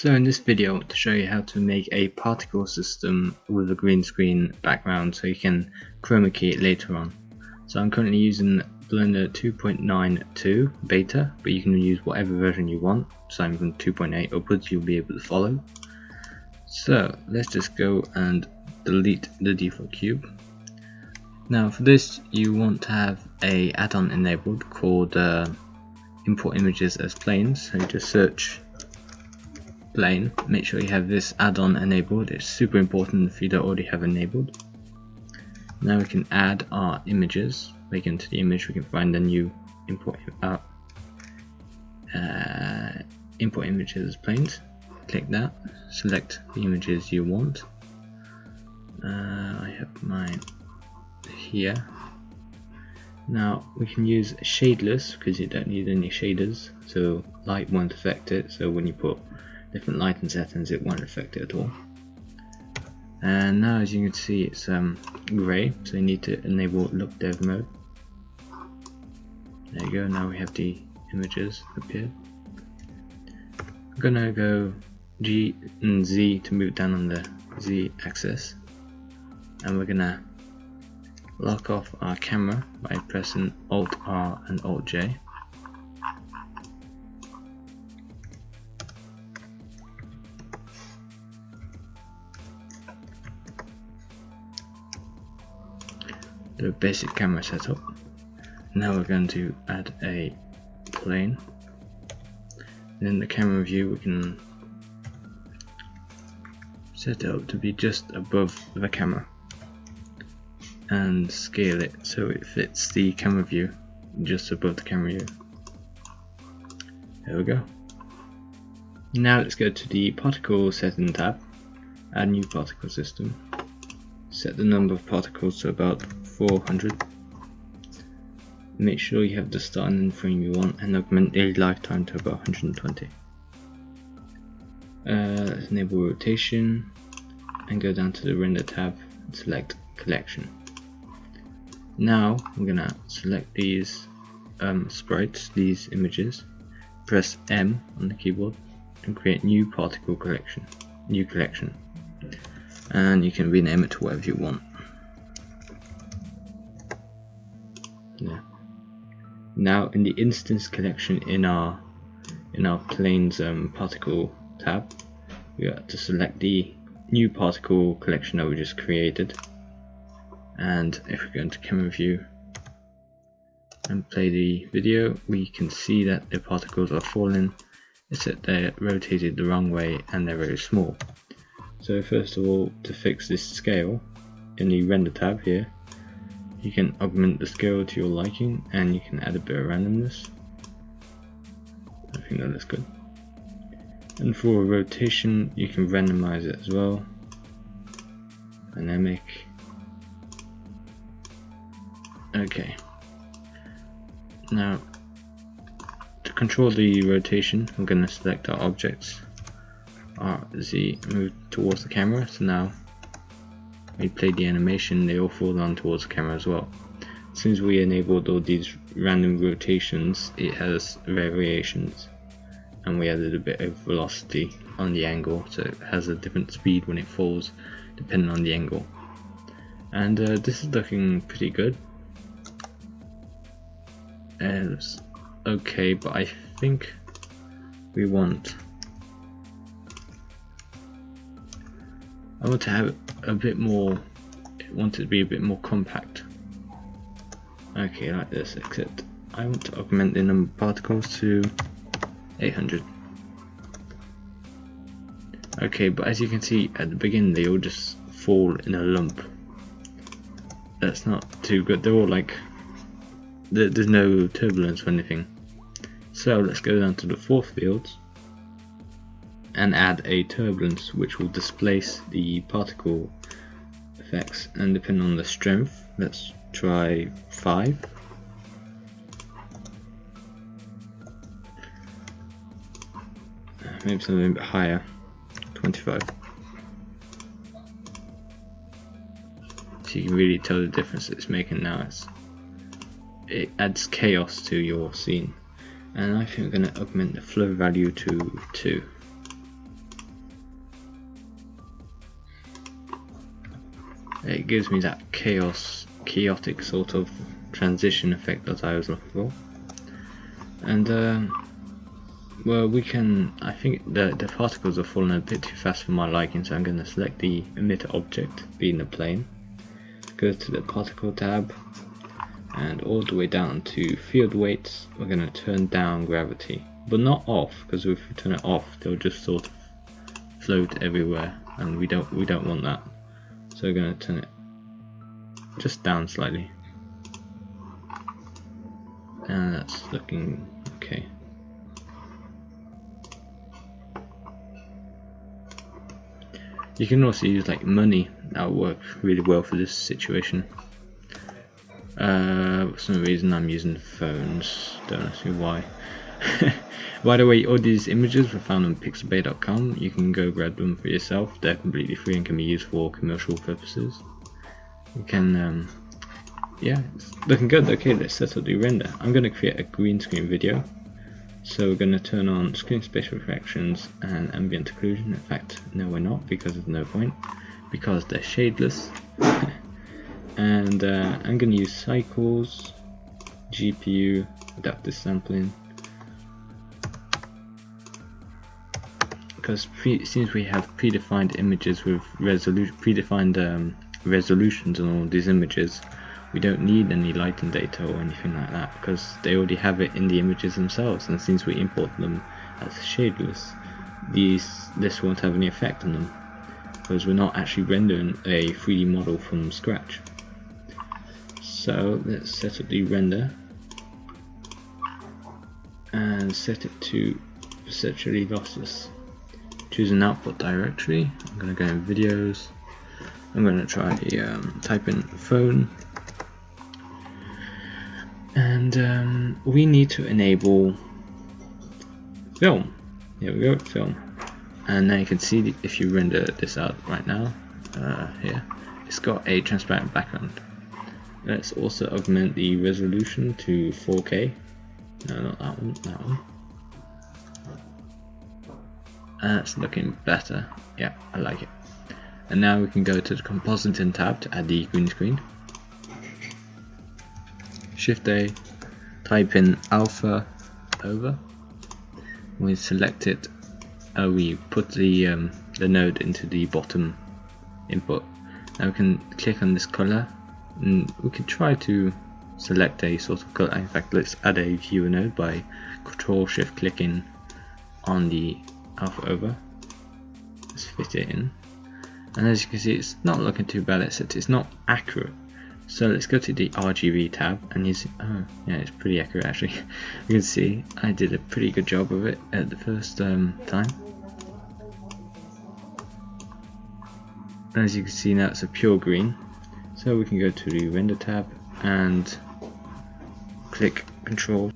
So in this video I want to show you how to make a particle system with a green screen background so you can chroma key it later on. So I'm currently using Blender 2.92 beta, but you can use whatever version you want. So I'm from 2.8 upwards, you'll be able to follow. So let's just go and delete the default cube. Now for this you want to have a add-on enabled called import images as planes. So you just search plane, make sure you have this add-on enabled. It's super important if you don't already have enabled. Now we can add our images. We go into the image, we can find a new import images as planes. Click that, select the images you want. I have mine here. Now we can use shadeless because you don't need any shaders, so light won't affect it. So when you put different lighting settings it won't affect it at all. And now as you can see it's grey, so you need to enable look dev mode. There you go, now we have the images appeared. I'm gonna go G and Z to move down on the Z axis, and we're gonna lock off our camera by pressing Alt R and Alt J. The basic camera setup. Now we're going to add a plane. And in the camera view we can set it up to be just above the camera and scale it so it fits the camera view just above the camera view. There we go. Now let's go to the particle setting tab, add new particle system, set the number of particles to about 400. Make sure you have the start and end frame you want, and augment the lifetime to about 120. Let's enable rotation and go down to the render tab and select collection. Now I'm gonna select these sprites, these images, press M on the keyboard and create new particle collection, new collection, and you can rename it to whatever you want. Yeah. Now in the instance collection in our planes particle tab, we have to select the new particle collection that we just created, and if we go into camera view and play the video, we can see that the particles are falling. It's that they're rotated the wrong way and they're very small. So first of all, to fix this scale, in the render tab here you can augment the scale to your liking, and you can add a bit of randomness. I think that looks good. And for rotation you can randomize it as well. Dynamic. Okay. Now to control the rotation I'm going to select our objects, R, Z, move towards the camera. So now we play the animation, they all fall down towards the camera as well. As soon as we enabled all these random rotations, it has variations, and we added a bit of velocity on the angle, so it has a different speed when it falls depending on the angle. And this is looking pretty good. It's okay, but I think I want to have a bit more, I want it to be a bit more compact. Okay, like this, except I want to augment the number of particles to 800. Okay, but as you can see at the beginning they all just fall in a lump. That's not too good. They're all like, there's no turbulence or anything. So let's go down to the fourth field and add a turbulence which will displace the particle effects, and depending on the strength, let's try 5. Maybe something a bit higher, 25. So you can really tell the difference it's making now. It adds chaos to your scene. And I think we're going to augment the flow value to 2. it gives me that chaotic sort of transition effect that I was looking for. And well, we can, I think the particles are falling a bit too fast for my liking, so I'm going to select the emitter object, being the plane, go to the particle tab, and all the way down to field weights. We're going to turn down gravity, but not off, because if we turn it off, they'll just sort of float everywhere, and we don't want that. So we're going to turn it just down slightly, and that's looking okay. You can also use like money, that'll work really well for this situation. For some reason I'm using phones, don't ask me why. By the way, all these images were found on pixabay.com. You can go grab them for yourself. They're completely free and can be used for commercial purposes. You can, yeah, it's looking good. Okay, let's set up the render. I'm going to create a green screen video. So we're going to turn on screen spatial reflections and ambient occlusion. In fact, no, we're not, because there's no point, because they're shadeless. And I'm going to use cycles, GPU, adaptive sampling, because since we have predefined images with predefined resolutions on all these images, we don't need any lighting data or anything like that, because they already have it in the images themselves, and since we import them as shadeless, this won't have any effect on them, because we're not actually rendering a 3D model from scratch. So let's set up the render and set it to perceptually lossless. Choose an output directory. I'm going to go in videos. I'm going to try type in phone, and we need to enable film. Here we go, film. And now you can see if you render this out right now, here, it's got a transparent background. Let's also augment the resolution to 4K. No, not that one, that one. That's looking better. Yeah, I like it. And now we can go to the compositing tab to add the green screen. Shift A, type in alpha over. We select it. We put the node into the bottom input. Now we can click on this color, and we can try to select a sort of color. In fact, let's add a viewer node by Control-Shift clicking on the alpha over. Let's fit it in, and as you can see, it's not looking too bad, except it's not accurate. So let's go to the RGB tab and use it. Oh yeah, it's pretty accurate actually. You can see I did a pretty good job of it at the first time. As you can see now, it's a pure green. So we can go to the render tab and click Control